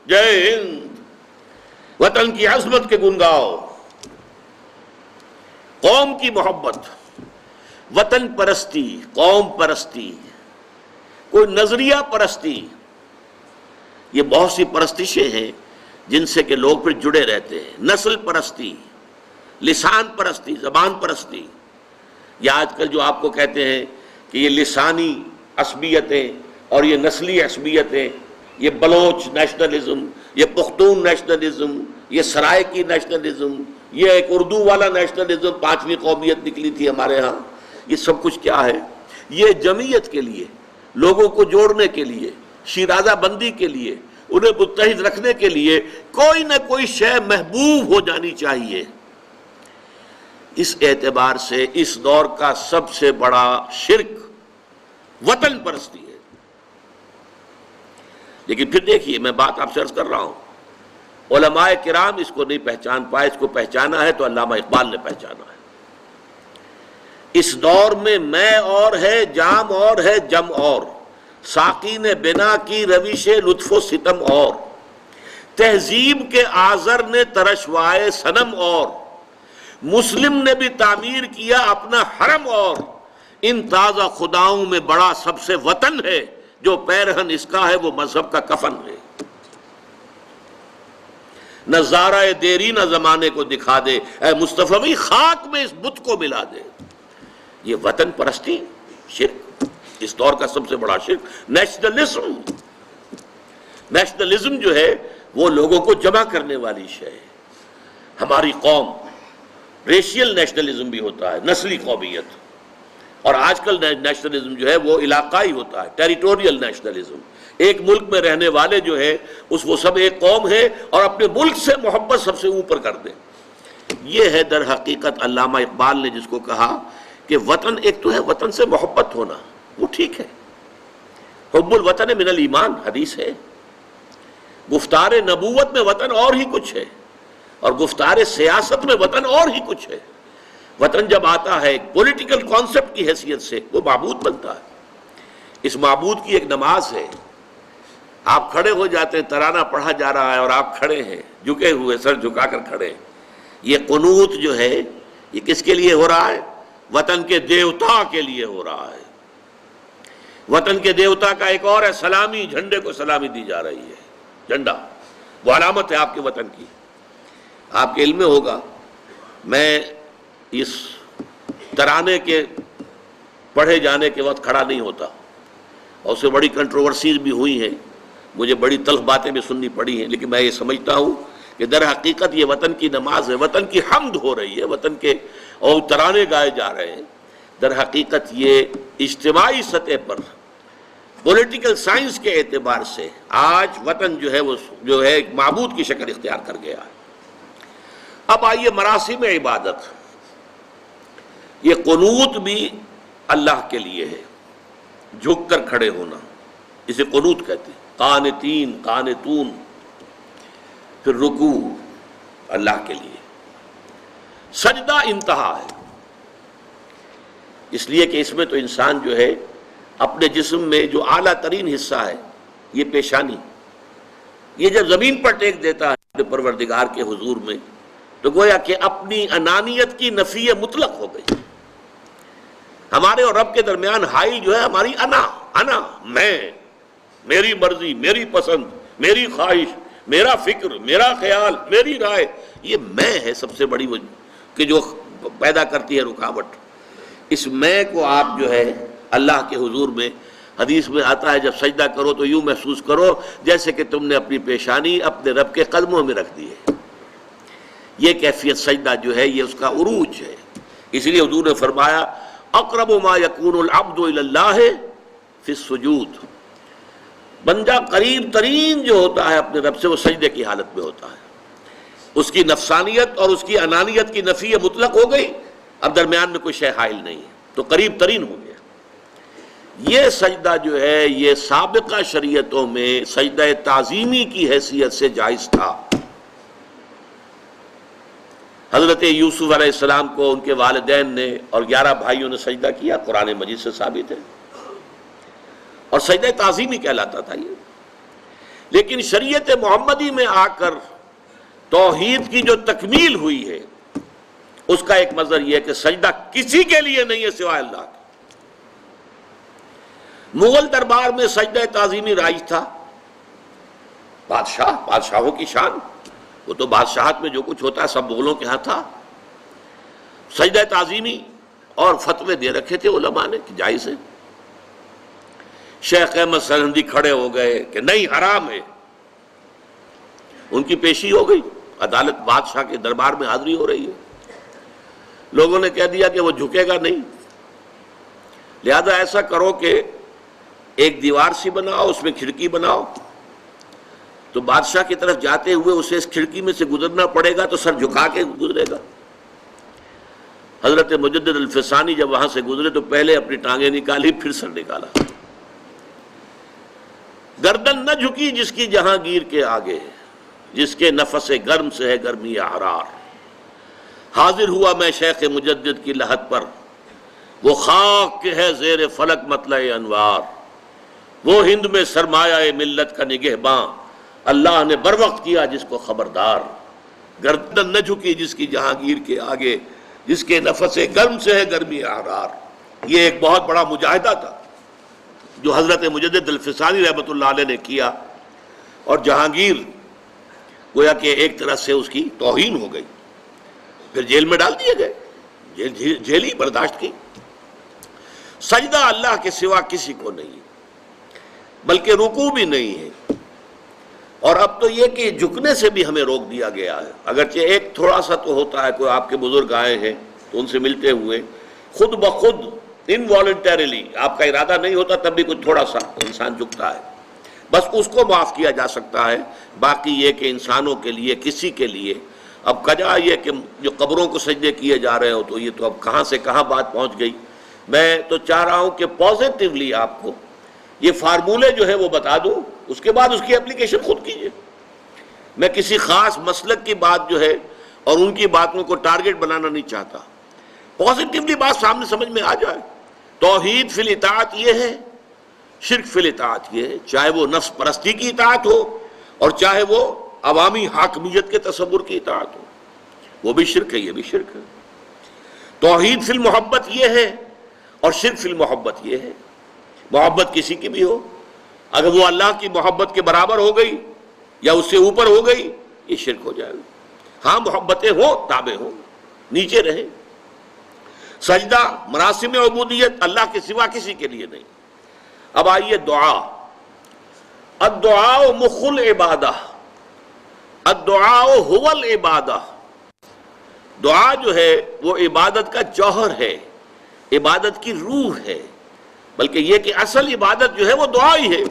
جے ہند، وطن کی عظمت کے گن گاؤ. قوم کی محبت، وطن پرستی، قوم پرستی، کوئی نظریہ پرستی. یہ بہت سی پرستشیں ہیں جن سے کہ لوگ پھر جڑے رہتے ہیں. نسل پرستی، لسان پرستی، زبان پرستی. یا آج کل جو آپ کو کہتے ہیں کہ یہ لسانی عصبیتیں اور یہ نسلی عصبیتیں، یہ بلوچ نیشنلزم، یہ پختون نیشنلزم، یہ سرائکی نیشنلزم، یہ ایک اردو والا نیشنلزم، 5ویں قومیت نکلی تھی ہمارے ہاں. یہ سب کچھ کیا ہے؟ یہ جمعیت کے لیے، لوگوں کو جوڑنے کے لیے، شیرازہ بندی کے لیے، انہیں متحد رکھنے کے لیے کوئی نہ کوئی شے محبوب ہو جانی چاہیے. اس اعتبار سے اس دور کا سب سے بڑا شرک وطن پرستی ہے. لیکن پھر دیکھیے، میں بات آپ سے عرض کر رہا ہوں، علماء کرام اس کو نہیں پہچان پائے. اس کو پہچانا ہے تو علامہ اقبال نے پہچانا ہے. اس دور میں اور ہے، جام اور ہے، جم اور، ساقی نے بنا کی روش لطف و ستم اور، تہذیب کے آذر نے ترشوائے صنم اور، مسلم نے بھی تعمیر کیا اپنا حرم اور، ان تازہ خداؤں میں بڑا سب سے وطن ہے، جو پیرہن اس کا ہے وہ مذہب کا کفن ہے. نظارہ دیری نہ زمانے کو دکھا دے، اے مصطفی خاک میں اس بت کو ملا دے. یہ وطن پرستی شرک، اس دور کا سب سے بڑا شرک. نیشنلزم، نیشنلزم جو ہے وہ لوگوں کو جمع کرنے والی شے ہے. ہماری قوم، ریشیل نیشنلزم بھی ہوتا ہے، نسلی قومیت. اور آج کل نیشنلزم جو ہے وہ علاقائی ہوتا ہے، ٹیریٹوریل نیشنلزم. ایک ملک میں رہنے والے جو ہے وہ سب ایک قوم ہے اور اپنے ملک سے محبت سب سے اوپر کر دیں. یہ ہے در حقیقت علامہ اقبال نے جس کو کہا کہ وطن ایک تو ہے وطن سے محبت ہونا، وہ ٹھیک ہے، حب الوطن من الایمان حدیث ہے، گفتار نبوت میں وطن اور ہی کچھ ہے، اور گفتار سیاست میں وطن اور ہی کچھ ہے۔ وطن جب آتا ہے ایک پولیٹیکل کانسیپٹ کی حیثیت سے، وہ معبود بنتا ہے۔ اس معبود کی ایک نماز ہے، آپ کھڑے ہو جاتے ہیں، ترانہ پڑھا جا رہا ہے اور آپ کھڑے ہیں، جھکے ہوئے، سر جھکا کر کھڑے ہیں۔ یہ قنوت جو ہے یہ کس کے لیے ہو رہا ہے؟ وطن کے دیوتا کے لیے ہو رہا ہے۔ وطن کے دیوتا کا ایک اور ہے سلامی، جھنڈے کو سلامی دی جا رہی ہے۔ جھنڈا وہ علامت ہے آپ کے وطن کی۔ آپ کے علم میں ہوگا، میں اس ترانے کے پڑھے جانے کے وقت کھڑا نہیں ہوتا، اور اس سے بڑی کنٹروورسیز بھی ہوئی ہیں، مجھے بڑی تلخ باتیں بھی سننی پڑی ہیں، لیکن میں یہ سمجھتا ہوں کہ در حقیقت یہ وطن کی نماز ہے، وطن کی حمد ہو رہی ہے، وطن کے اور ترانے گائے جا رہے ہیں۔ در حقیقت یہ اجتماعی سطح پر پولیٹیکل سائنس کے اعتبار سے آج وطن جو ہے وہ جو ہے ایک معبود کی شکل اختیار کر گیا ہے۔ اب آئیے مراسم عبادت، یہ قنوت بھی اللہ کے لیے ہے، جھک کر کھڑے ہونا، اسے قنوت کہتے ہیں۔ قانتین، قانتون، پھر رکوع اللہ کے لیے، سجدہ انتہا ہے، اس لیے کہ اس میں تو انسان جو ہے اپنے جسم میں جو اعلیٰ ترین حصہ ہے یہ پیشانی، یہ جب زمین پر ٹیک دیتا ہے اپنے پروردگار کے حضور میں، تو گویا کہ اپنی انانیت کی نفی مطلق ہو گئی۔ ہمارے اور رب کے درمیان حائل جو ہے ہماری انا، میں، میری مرضی، میری پسند، میری خواہش، میرا فکر، میرا خیال، میری رائے، یہ میں ہے سب سے بڑی کہ جو پیدا کرتی ہے رکاوٹ۔ اس میں کو آپ جو ہے اللہ کے حضور میں، حدیث میں آتا ہے جب سجدہ کرو تو یوں محسوس کرو جیسے کہ تم نے اپنی پیشانی اپنے رب کے قدموں میں رکھ دی ہے۔ یہ کیفیت سجدہ جو ہے یہ اس کا عروج ہے۔ اس لیے حضور نے فرمایا اقرب ما یکون العبد الی اللہ فی السجود، بندہ قریب ترین جو ہوتا ہے اپنے رب سے وہ سجدے کی حالت میں ہوتا ہے۔ اس کی نفسانیت اور اس کی انانیت کی نفی مطلق ہو گئی، اب درمیان میں کوئی شے حائل نہیں ہے، تو قریب ترین ہو گیا۔ یہ سجدہ جو ہے یہ سابقہ شریعتوں میں سجدہ تعظیمی کی حیثیت سے جائز تھا۔ حضرت یوسف علیہ السلام کو ان کے والدین نے اور 11 بھائیوں نے سجدہ کیا، قرآن مجید سے ثابت ہے، اور سجدہ تعظیمی کہلاتا تھا یہ۔ لیکن شریعت محمدی میں آ کر توحید کی جو تکمیل ہوئی ہے اس کا ایک مظہر یہ ہے کہ سجدہ کسی کے لیے نہیں ہے سوائے اللہ کے۔ مغل دربار میں سجدہ تعظیمی رائج تھا، بادشاہوں کی شان، وہ تو بادشاہت میں جو کچھ ہوتا ہے سب مغلوں کے ہاں تھا۔ سجدہ تعظیمی اور فتوے دے رکھے تھے علماء نے کہ جائز ہے۔ شیخ احمد سرہندی کھڑے ہو گئے کہ نہیں، حرام ہے، ان کی پیشی ہو گئی، عدالت بادشاہ کے دربار میں حاضری ہو رہی ہے، لوگوں نے کہہ دیا کہ وہ جھکے گا نہیں، لہذا ایسا کرو کہ ایک دیوار سی بناؤ، اس میں کھڑکی بناؤ، تو بادشاہ کی طرف جاتے ہوئے اسے اس کھڑکی میں سے گزرنا پڑے گا تو سر جھکا کے گزرے گا۔ حضرت مجدد الفسانی جب وہاں سے گزرے تو پہلے اپنی ٹانگیں نکالی، پھر سر نکالا۔ گردن نہ جھکی جس کی جہانگیر کے آگے، جس کے نفس گرم سے ہے گرمی احرار۔ حاضر ہوا میں شیخ مجدد کی لحد پر، وہ خاک کے ہے زیر فلک مطلع انوار، وہ ہند میں سرمایہ ملت کا نگہباں، اللہ نے بر وقت کیا جس کو خبردار۔ گردن نہ جھکی جس کی جہانگیر کے آگے، جس کے نفس گرم سے ہے گرمی احرار۔ یہ ایک بہت بڑا مجاہدہ تھا جو حضرت مجدد الفسانی رحمۃ اللہ علیہ نے کیا، اور جہانگیر گویا کہ ایک طرح سے اس کی توہین ہو گئی، پھر جیل میں ڈال دیے گئے، جیل ہی برداشت کی۔ سجدہ اللہ کے سوا کسی کو نہیں، بلکہ رکوع بھی نہیں ہے۔ اور اب تو یہ کہ جھکنے سے بھی ہمیں روک دیا گیا ہے، اگرچہ ایک تھوڑا سا تو ہوتا ہے، کوئی آپ کے بزرگ آئے ہیں تو ان سے ملتے ہوئے خود بخود انوالنٹریلی، آپ کا ارادہ نہیں ہوتا تب بھی کچھ تھوڑا سا انسان جھکتا ہے، بس اس کو معاف کیا جا سکتا ہے۔ باقی یہ کہ انسانوں کے لیے کسی کے لیے اب کجا یہ کہ جو قبروں کو سجدے کیے جا رہے ہو، تو یہ تو اب کہاں سے کہاں بات پہنچ گئی۔ میں تو چاہ رہا ہوں کہ پازیٹیولی آپ کو یہ فارمولے جو ہے وہ بتا دوں، اس کے بعد اس کی اپلیکیشن خود کیجئے۔ میں کسی خاص مسلک کی بات جو ہے اور ان کی باتوں کو ٹارگٹ بنانا نہیں چاہتا، پازیٹیولی بات سامنے سمجھ میں آ جائے۔ توحید فی الاطاعت یہ ہے، شرک فی الاطاعت یہ ہے، چاہے وہ نفس پرستی کی اطاعت ہو اور چاہے وہ عوامی حاکمیت کے تصور کی اطاعت ہو، وہ بھی شرک ہے، یہ بھی شرک ہے۔ توحید فی المحبت یہ ہے اور شرک فی المحبت یہ ہے، محبت کسی کی بھی ہو، اگر وہ اللہ کی محبت کے برابر ہو گئی یا اس سے اوپر ہو گئی، یہ شرک ہو جائے گا۔ ہاں محبتیں ہوں، تابع ہوں، نیچے رہیں۔ سجدہ، مراسم عبودیت اللہ کے سوا کسی کے لیے نہیں۔ اب آئیے دعا۔ الدعاء مخ العبادہ، الدعاء هو العبادہ۔ دعا جو ہے وہ عبادت کا جوہر ہے، عبادت کی روح ہے، بلکہ یہ کہ اصل عبادت جو ہے وہ دعا ہی ہے۔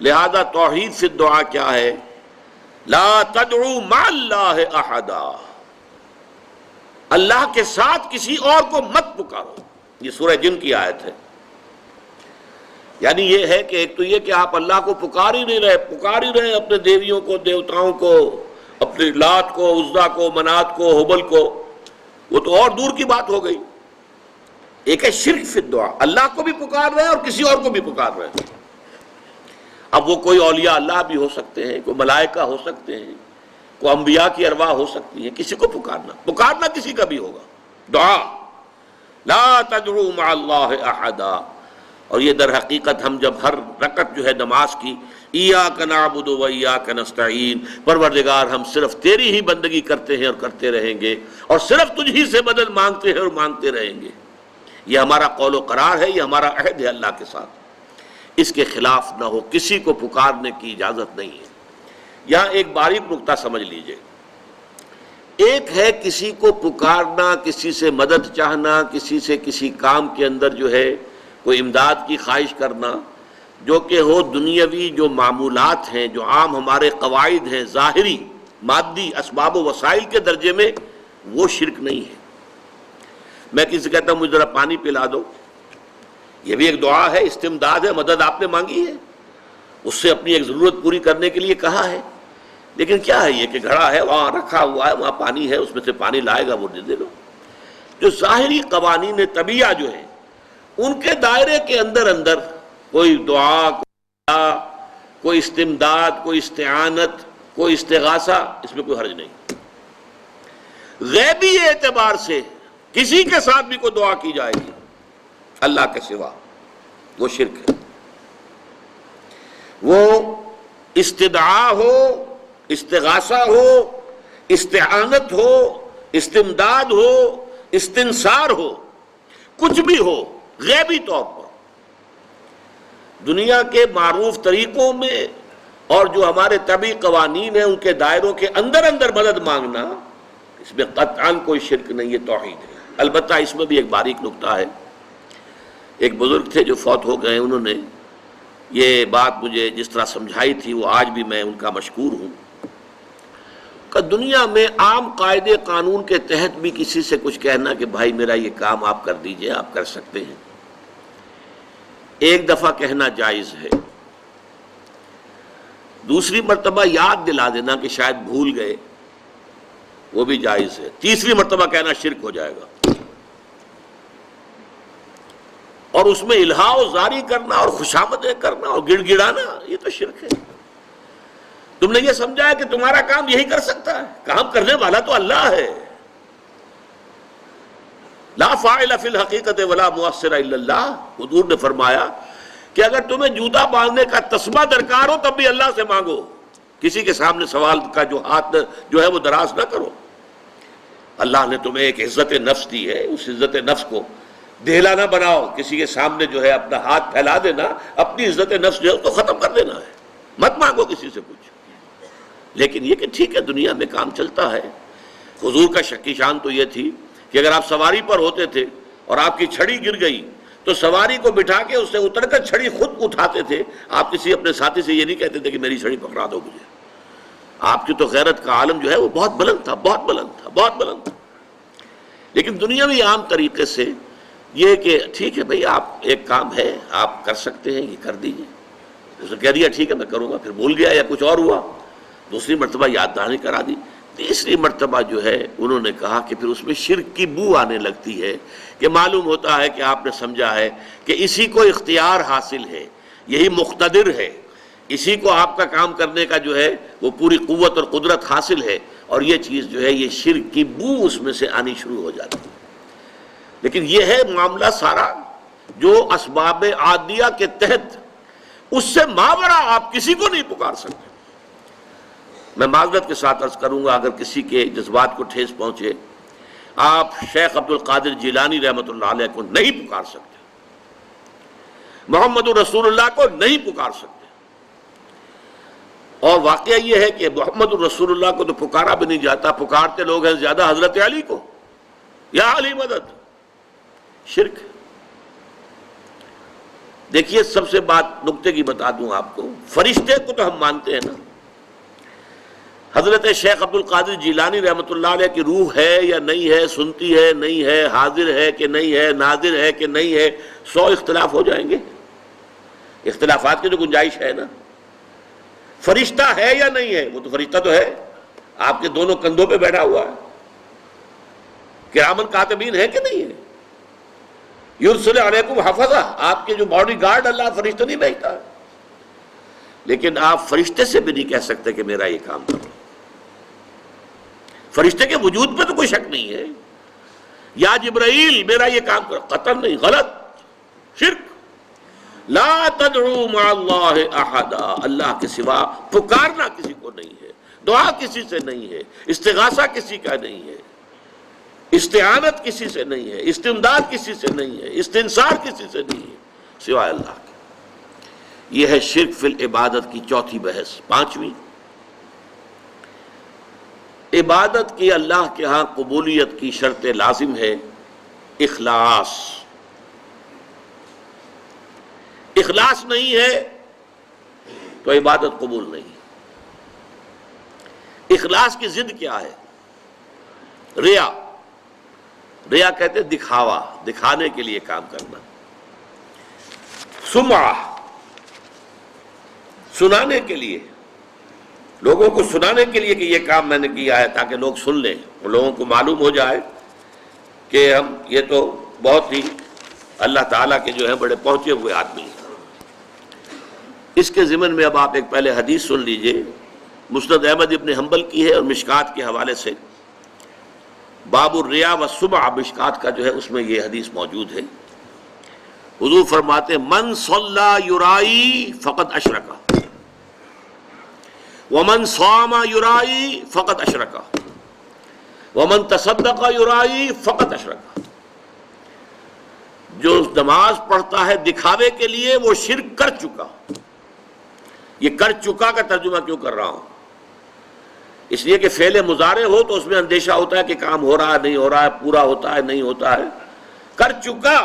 لہذا توحید فی الدعا کیا ہے؟ لا تدعو مع اللہ احدا، اللہ کے ساتھ کسی اور کو مت پکارو۔ یہ سورہ جن کی آیت ہے۔ یعنی یہ ہے کہ ایک تو یہ کہ آپ اللہ کو پکار ہی رہے اپنے دیویوں کو، دیوتاؤں کو، اپنے لات کو، عزا کو، منات کو، حبل کو، وہ تو اور دور کی بات ہو گئی۔ ایک ہے شرک فی الدعا، اللہ کو بھی پکار رہے ہیں اور کسی اور کو بھی پکار رہے ہیں۔ اب وہ کوئی اولیاء اللہ بھی ہو سکتے ہیں، کوئی ملائکہ ہو سکتے ہیں، کوئی انبیاء کی ارواح ہو سکتی ہیں، کسی کو پکارنا کسی کا بھی ہوگا۔ دعا لا تدعو مع اللہ احدا۔ اور یہ در حقیقت ہم جب ہر رکعت جو ہے نماز کی ایاک نعبد و ایاک نستعین، پروردگار ہم صرف تیری ہی بندگی کرتے ہیں اور کرتے رہیں گے، اور صرف تجھ ہی سے مدد مانگتے ہیں اور مانگتے رہیں گے، یہ ہمارا قول و قرار ہے، یہ ہمارا عہد ہے اللہ کے ساتھ۔ اس کے خلاف نہ ہو، کسی کو پکارنے کی اجازت نہیں ہے۔ یہاں ایک باریک نکتہ سمجھ لیجئے۔ ایک ہے کسی کو پکارنا، کسی سے مدد چاہنا، کسی سے کسی کام کے اندر جو ہے کوئی امداد کی خواہش کرنا، جو کہ ہو دنیاوی جو معمولات ہیں، جو عام ہمارے قواعد ہیں، ظاہری مادی اسباب و وسائل کے درجے میں، وہ شرک نہیں ہے۔ میں کسی سے کہتا ہوں مجھے ذرا پانی پلا دو، یہ بھی ایک دعا ہے، استمداد ہے، مدد آپ نے مانگی ہے، اس سے اپنی ایک ضرورت پوری کرنے کے لیے کہا ہے۔ لیکن کیا ہے یہ کہ گھڑا ہے، وہاں رکھا ہوا ہے، وہاں پانی ہے، اس میں سے پانی لائے گا، وہ دے دو۔ جو ظاہری قوانین طبیعہ جو ہیں، ان کے دائرے کے اندر کوئی دعا، کوئی استمداد، کوئی استعانت، کوئی استغاثہ، اس میں کوئی حرج نہیں۔ غیبی اعتبار سے کسی کے ساتھ بھی کوئی دعا کی جائے گی اللہ کے سوا، وہ شرک ہے۔ وہ استدعا ہو، استغاثہ ہو، استعانت ہو، استمداد ہو، استنصار ہو، کچھ بھی ہو، غیبی طور پر دنیا کے معروف طریقوں میں اور جو ہمارے طبعی قوانین ہیں ان کے دائروں کے اندر مدد مانگنا، اس میں قطعاً کوئی شرک نہیں، یہ توحید ہے۔ البتہ اس میں بھی ایک باریک نکتہ ہے۔ ایک بزرگ تھے جو فوت ہو گئے، انہوں نے یہ بات مجھے جس طرح سمجھائی تھی، وہ آج بھی میں ان کا مشکور ہوں، کہ دنیا میں عام قاعدے قانون کے تحت بھی کسی سے کچھ کہنا کہ بھائی میرا یہ کام آپ کر دیجئے، آپ کر سکتے ہیں، ایک دفعہ کہنا جائز ہے، دوسری مرتبہ یاد دلا دینا کہ شاید بھول گئے، وہ بھی جائز ہے، تیسری مرتبہ کہنا شرک ہو جائے گا۔ اور اس میں الہا و زاری کرنا اور خوشامدیں کرنا اور گڑ گڑانا، یہ تو شرک ہے۔ تم نے یہ سمجھا ہے کہ تمہارا کام یہی کر سکتا ہے، کام کرنے والا تو اللہ ہے۔ لا فاعل فی الحقیقت ولا مؤثر الا اللہ، حضور نے فرمایا کہ اگر تمہیں جوتا باندھنے کا تسبہ درکار ہو تب بھی اللہ سے مانگو، کسی کے سامنے سوال کا جو ہاتھ جو ہے وہ دراز نہ کرو۔ اللہ نے تمہیں ایک عزت نفس دی ہے، اس عزت نفس کو دہلا نہ بناؤ، کسی کے سامنے جو ہے اپنا ہاتھ پھیلا دینا، اپنی عزت نفس جو ہے اس کو ختم کر دینا ہے، مت مانگو کسی سے کچھ۔ لیکن یہ کہ ٹھیک ہے دنیا میں کام چلتا ہے۔ حضور کا شکی شان تو یہ تھی کہ اگر آپ سواری پر ہوتے تھے اور آپ کی چھڑی گر گئی تو سواری کو بٹھا کے اس سے اتر کر چھڑی خود اٹھاتے تھے، آپ کسی اپنے ساتھی سے یہ نہیں کہتے تھے کہ میری چھڑی پکڑا دو مجھے۔ آپ کی تو غیرت کا عالم جو ہے وہ بہت بلند تھا، بہت بلند تھا، بہت بلند تھا۔ لیکن دنیاوی عام طریقے سے یہ کہ ٹھیک ہے بھئی آپ ایک کام ہے آپ کر سکتے ہیں، یہ کر دیجئے۔ اس نے کہہ دیا ٹھیک ہے میں کروں گا، پھر بھول گیا یا کچھ اور ہوا دوسری مرتبہ یاد دہانی کرا دی. تیسری مرتبہ جو ہے انہوں نے کہا کہ پھر اس میں شرک کی بو آنے لگتی ہے کہ معلوم ہوتا ہے کہ آپ نے سمجھا ہے کہ اسی کو اختیار حاصل ہے، یہی مقتدر ہے، اسی کو آپ کا کام کرنے کا جو ہے وہ پوری قوت اور قدرت حاصل ہے، اور یہ چیز جو ہے یہ شرک کی بو اس میں سے آنی شروع ہو جاتی ہے. لیکن یہ ہے معاملہ سارا جو اسباب عادیہ کے تحت، اس سے ماورا آپ کسی کو نہیں پکار سکتے. میں معذرت کے ساتھ عرض کروں گا اگر کسی کے جذبات کو ٹھیس پہنچے، آپ شیخ عبد القادر جیلانی رحمۃ اللہ علیہ کو نہیں پکار سکتے، محمد رسول اللہ کو نہیں پکار سکتے. اور واقعہ یہ ہے کہ محمد الرسول اللہ کو تو پکارا بھی نہیں جاتا، پکارتے لوگ ہیں زیادہ حضرت علی کو، یا علی مدد. شرک. دیکھیے سب سے بات نکتے کی بتا دوں آپ کو، فرشتے کو تو ہم مانتے ہیں نا. حضرت شیخ عبد القادر جیلانی رحمۃ اللہ علیہ کی روح ہے یا نہیں ہے، سنتی ہے نہیں ہے، حاضر ہے کہ نہیں ہے، ناظر ہے کہ نہیں ہے، 100 اختلاف ہو جائیں گے. اختلافات کی تو گنجائش ہے نا. فرشتہ ہے یا نہیں ہے؟ وہ تو فرشتہ تو ہے، آپ کے دونوں کندھوں پہ بیٹھا ہوا ہے. کرامن کاتبین ہے کہ نہیں ہے؟ یرسل علیکم حفظہ، آپ کے جو باڈی گارڈ اللہ فرشتہ نہیں بھیجتا. لیکن آپ فرشتے سے بھی نہیں کہہ سکتے کہ میرا یہ کام کرو. فرشتے کے وجود پہ تو کوئی شک نہیں ہے. یا جبرائیل میرا یہ کام کرو، قطعاً نہیں، غلط، شرک. لا تدعو مع اللہ احدا، اللہ کے سوا پکارنا کسی کو نہیں ہے، دعا کسی سے نہیں ہے، استغاثہ کسی کا نہیں ہے، استعانت کسی سے نہیں ہے، استمداد کسی سے نہیں ہے، استنصار کسی سے نہیں ہے سوائے اللہ کے. یہ ہے شرک فی العبادت کی چوتھی بحث. پانچویں، عبادت کی اللہ کے ہاں قبولیت کی شرط لازم ہے اخلاص. اخلاص نہیں ہے تو عبادت قبول نہیں. اخلاص کی ضد کیا ہے؟ ریا. ریا کہتے ہیں دکھاوا، دکھانے کے لیے کام کرنا. سمعہ، سنانے کے لیے، لوگوں کو سنانے کے لیے کہ یہ کام میں نے کیا ہے تاکہ لوگ سن لیں اور لوگوں کو معلوم ہو جائے کہ ہم یہ تو بہت ہی اللہ تعالیٰ کے جو ہے بڑے پہنچے ہوئے آدمی ہیں. اس کے ضمن میں اب آپ ایک پہلے حدیث سن لیجئے، مسند احمد ابن حنبل کی ہے اور مشکات کے حوالے سے. باب الریا والسمع، مشکات کا جو ہے اس میں یہ حدیث موجود ہے. حضور فرماتے ہیں من صلی یرائی فقد اشرک ومن صام یرائی فقد اشرک ومن تصدق یرائی فقد اشرک. جو نماز پڑھتا ہے دکھاوے کے لیے وہ شرک کر چکا. یہ کر چکا کا ترجمہ کیوں کر رہا ہوں؟ اس لیے کہ فعل مضارع ہو تو اس میں اندیشہ ہوتا ہے کہ کام ہو رہا ہے نہیں ہو رہا ہے، پورا ہوتا ہے نہیں ہوتا ہے. کر چکا،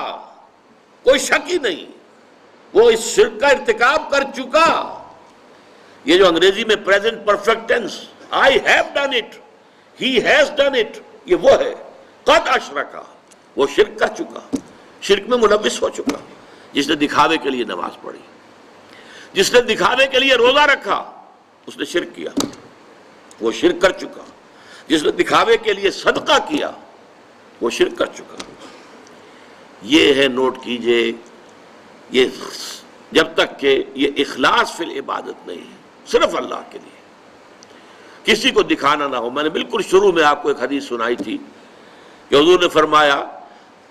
کوئی شک ہی نہیں، وہ اس شرک کا ارتکاب کر چکا. یہ جو انگریزی میں present perfect tense, I have done it, he has done it, یہ وہ ہے. قد اشرکا، وہ شرک کر چکا، شرک میں ملوث ہو چکا. جس نے دکھاوے کے لیے نماز پڑھی، جس نے دکھاوے کے لیے روزہ رکھا، اس نے شرک کیا، وہ شرک کر چکا. جس نے دکھاوے کے لیے صدقہ کیا، وہ شرک کر چکا. یہ ہے، نوٹ کیجئے، یہ جب تک کہ یہ اخلاص فی العبادت نہیں ہے، صرف اللہ کے لیے، کسی کو دکھانا نہ ہو. میں نے بالکل شروع میں آپ کو ایک حدیث سنائی تھی کہ حضور نے فرمایا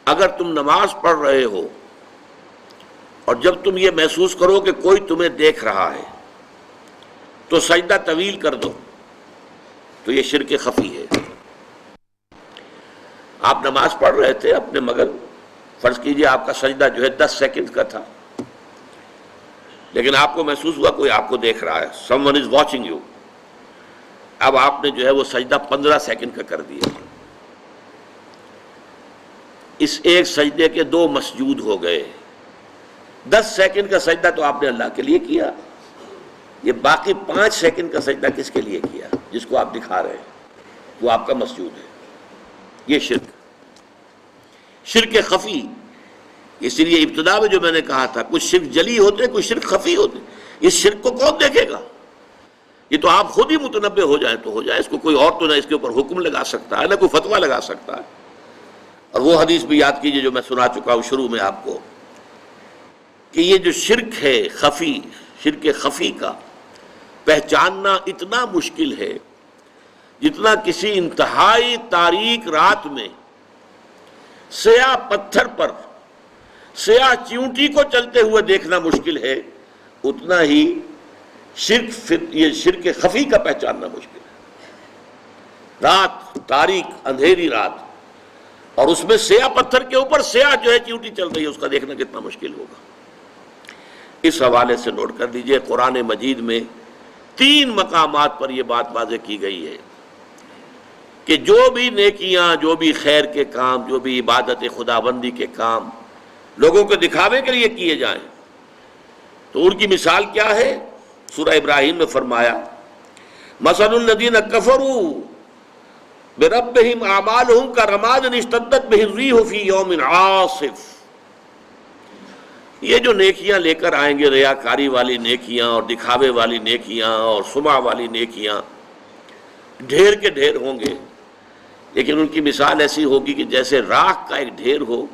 اگر تم نماز پڑھ رہے ہو اور جب تم یہ محسوس کرو کہ کوئی تمہیں دیکھ رہا ہے تو سجدہ طویل کر دو، تو یہ شرک خفی ہے. آپ نماز پڑھ رہے تھے اپنے مگر فرض کیجئے آپ کا سجدہ جو ہے 10 سیکنڈ کا تھا، لیکن آپ کو محسوس ہوا کوئی آپ کو دیکھ رہا ہے، someone is watching you. اب آپ نے جو ہے وہ سجدہ 15 سیکنڈ کا کر دیا. اس ایک سجدے کے 2 مسجود ہو گئے. 10 سیکنڈ کا سجدہ تو آپ نے اللہ کے لیے کیا، یہ باقی 5 سیکنڈ کا سجدہ کس کے لیے کیا؟ جس کو آپ دکھا رہے ہیں، وہ آپ کا مسجود ہے. یہ شرک خفی. اس لیے ابتدا میں جو میں نے کہا تھا کچھ شرک جلی ہوتے ہیں، کچھ شرک خفی ہوتے ہیں. اس شرک کو کون دیکھے گا؟ یہ تو آپ خود ہی متنبع ہو جائیں تو ہو جائے، اس کو کوئی اور تو نہ اس کے اوپر حکم لگا سکتا ہے نہ کوئی فتویٰ لگا سکتا ہے۔ اور وہ حدیث بھی یاد کیجئے جو میں سنا چکا ہوں شروع میں آپ کو، کہ یہ جو شرک ہے خفی، شرک خفی کا پہچاننا اتنا مشکل ہے جتنا کسی انتہائی تاریک رات میں سیاہ پتھر پر سیاہ چیونٹی کو چلتے ہوئے دیکھنا مشکل ہے، اتنا ہی یہ شرک خفی کا پہچاننا مشکل ہے۔ رات تاریک اندھیری رات اور اس میں سیاہ پتھر کے اوپر سیاہ جو ہے چیونٹی چل رہی ہے، اس کا دیکھنا کتنا مشکل ہوگا۔ اس حوالے سے نوٹ کر لیجئے، قرآن مجید میں 3 مقامات پر یہ بات واضح کی گئی ہے کہ جو بھی نیکیاں، جو بھی خیر کے کام، جو بھی عبادت خداوندی کے کام لوگوں کو دکھاوے کے لیے کیے جائیں تو ان کی مثال کیا ہے؟ سورہ ابراہیم میں فرمایا مثل الذین کفروا بربہم اعمالہم کرماد اشتدت بہ الریح فی یوم عاصف۔ یہ جو نیکیاں لے کر آئیں گے، ریاکاری والی نیکیاں اور دکھاوے والی نیکیاں اور سمعہ والی نیکیاں، ڈھیر کے ڈھیر ہوں گے، لیکن ان کی مثال ایسی ہوگی کہ جیسے راکھ کا ایک ڈھیر ہو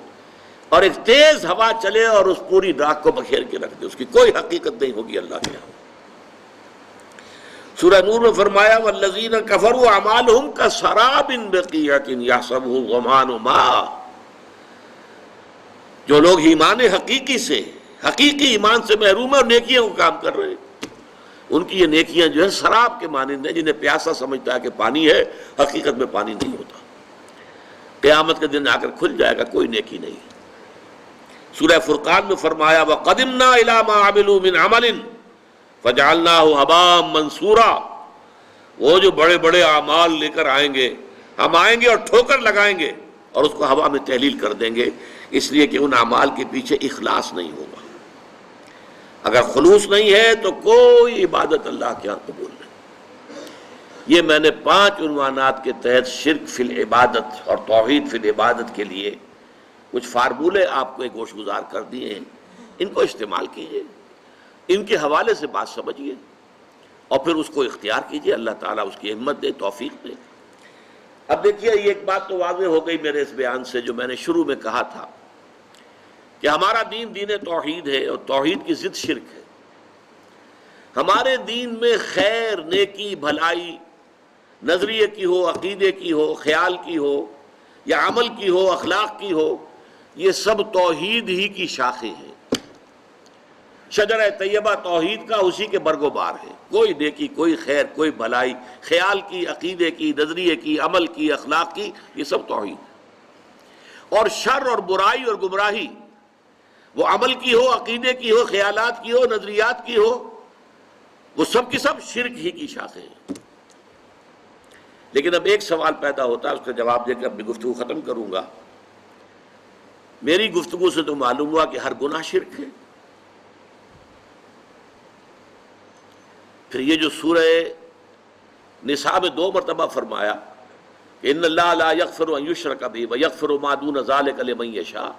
اور ایک تیز ہوا چلے اور اس پوری راکھ کو بکھیر کے رکھ دے، اس کی کوئی حقیقت نہیں ہوگی اللہ کے یہاں۔ سورہ نور میں فرمایا والذین کفروا اعمالہم کسراب بقیعۃ یحسبہ الظمآن ماء۔ جو لوگ ایمان حقیقی سے، حقیقی ایمان سے محروم ہیں اور نیکیوں کا کام کر رہے ہیں، ان کی یہ نیکیاں جو ہے سراب کے مانند ہیں، جنہیں پیاسا سمجھتا ہے کہ پانی ہے، حقیقت میں پانی نہیں ہوتا، قیامت کے دن آ کر کھل جائے گا، کوئی نیکی نہیں۔ سورہ فرقان میں فرمایا وَقَدِمْنَا إِلَىٰ مَا عَمِلُوا مِنْ عَمَلٍ فَجَعَلْنَاهُ هَبَاءً مَنْثُورًا۔ وہ جو بڑے بڑے اعمال لے کر آئیں گے، ہم آئیں گے اور ٹھوکر لگائیں گے اور اس کو ہوا میں تحلیل کر دیں گے، اس لیے کہ ان اعمال کے پیچھے اخلاص نہیں ہوگا۔ اگر خلوص نہیں ہے تو کوئی عبادت اللہ کے ہاں قبول نہیں۔ یہ میں نے 5 عنوانات کے تحت شرک فی العبادت اور توحید فی العبادت کے لیے کچھ فارمولے آپ کو ایک گوش گزار کر دیے ہیں، ان کو استعمال کیجئے، ان کے حوالے سے بات سمجھیے اور پھر اس کو اختیار کیجئے، اللہ تعالیٰ اس کی ہمت دے، توفیق دے۔ اب دیکھیے، یہ ایک بات تو واضح ہو گئی میرے اس بیان سے جو میں نے شروع میں کہا تھا کہ ہمارا دین دین توحید ہے اور توحید کی ضد شرک ہے۔ ہمارے دین میں خیر، نیکی، بھلائی نظریے کی ہو، عقیدے کی ہو، خیال کی ہو یا عمل کی ہو، اخلاق کی ہو، یہ سب توحید ہی کی شاخیں ہیں۔ شجرہ طیبہ توحید کا اسی کے برگ و بار ہے۔ کوئی نیکی، کوئی خیر، کوئی بھلائی، خیال کی، عقیدے کی، نظریے کی، عمل کی، اخلاق کی، یہ سب توحید۔ اور شر اور برائی اور گمراہی وہ عمل کی ہو، عقیدے کی ہو، خیالات کی ہو، نظریات کی ہو، وہ سب کی سب شرک ہی کی شاخیں ہیں۔ لیکن اب ایک سوال پیدا ہوتا ہے، اس کا جواب دے کر اپنی گفتگو ختم کروں گا۔ میری گفتگو سے تو معلوم ہوا کہ ہر گناہ شرک ہے۔ پھر یہ جو سورہ نساء میں 2 مرتبہ فرمایا کہ ان اللہ لا یغفر ان یشرک بہ ویغفر ما دون ذلک لمن یشاء،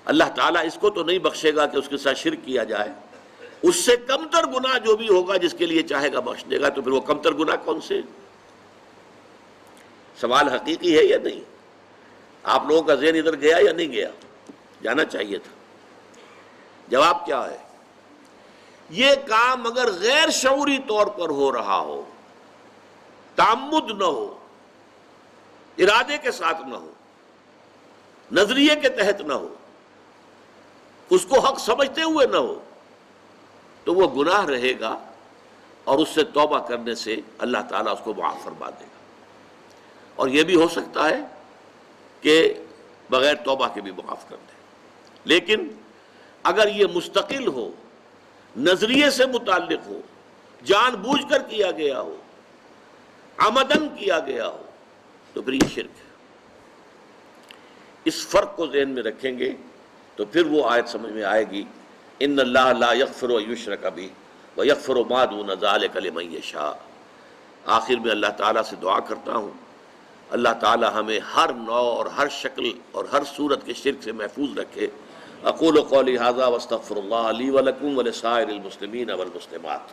اللہ تعالیٰ اس کو تو نہیں بخشے گا کہ اس کے ساتھ شرک کیا جائے، اس سے کمتر گناہ جو بھی ہوگا جس کے لیے چاہے گا بخش دے گا۔ تو پھر وہ کمتر گناہ کون سے؟ سوال حقیقی ہے یا نہیں؟ آپ لوگوں کا ذہن ادھر گیا یا نہیں گیا؟ جانا چاہیے تھا۔ جواب کیا ہے؟ یہ کام اگر غیر شعوری طور پر ہو رہا ہو، تعمد نہ ہو، ارادے کے ساتھ نہ ہو، نظریے کے تحت نہ ہو، اس کو حق سمجھتے ہوئے نہ ہو، تو وہ گناہ رہے گا اور اس سے توبہ کرنے سے اللہ تعالیٰ اس کو معاف فرما دے گا۔ اور یہ بھی ہو سکتا ہے کہ بغیر توبہ کے بھی معاف کر دے۔ لیکن اگر یہ مستقل ہو، نظریے سے متعلق ہو، جان بوجھ کر کیا گیا ہو، عمدن کیا گیا ہو، تو پھر یہ شرک ہے۔ اس فرق کو ذہن میں رکھیں گے تو پھر وہ آیت سمجھ میں آئے گی ان اللہ لا یغفر ان یشرک بہ ویغفر ما دون ذلک لمن یشاء۔ آخر میں اللہ تعالیٰ سے دعا کرتا ہوں اللہ تعالیٰ ہمیں ہر نوع اور ہر شکل اور ہر صورت کے شرک سے محفوظ رکھے۔ اقول قولی ھذا واستغفر اللہ لی ولکم ولسائر المسلمین والمسلمات۔